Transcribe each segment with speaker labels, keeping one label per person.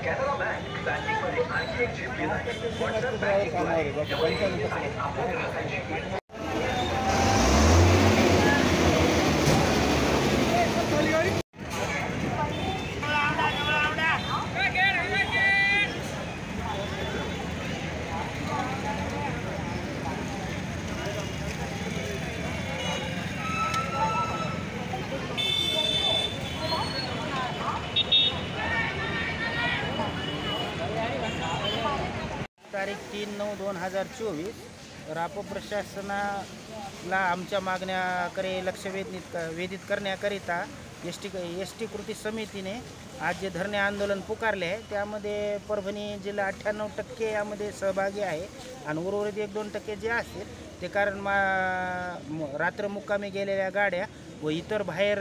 Speaker 1: Canara bank बँकिंगमध्ये आणखी एक जीप घेत आहे. व्हॉट्सअप बँकिंगद्वारे आपल्या ग्राहकांची
Speaker 2: तारीख 3/9/2024 रापो प्रशासनाला आमच्या मागण्याकडे लक्ष वेधित करण्याकरिता एस टी कृती समितीने आज जे धरणे आंदोलन पुकारले आहे त्यामध्ये परभणी जिल्हा 98% यामध्ये सहभागी आहे आणि उर्वरित 1-2% जे असतील ते कारण रात्र मुक्कामी गेलेल्या गाड्या व इतर बाहेर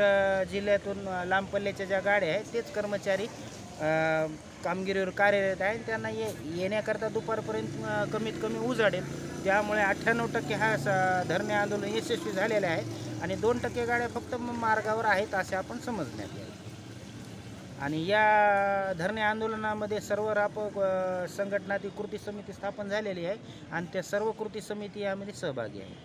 Speaker 2: जिल्ह्यातून लांब पल्ल्याच्या ज्या गाड्या आहेत तेच कर्मचारी कामगिरीवर कार्यरत आहे. त्यांना येण्याकरता दुपारपर्यंत कमीत कमी उजाडेल. त्यामुळे 98% हा धरणे आंदोलन यशस्वी झालेले आहे आणि 2% गाड्या फक्त मार्गावर आहेत असे आपण समजण्यात येईल. आणि या धरणे आंदोलनामध्ये सर्व रापो संघटनातील कृती समिती स्थापन झालेली आहे आणि त्या सर्व कृती समिती यामध्ये सहभागी आहे.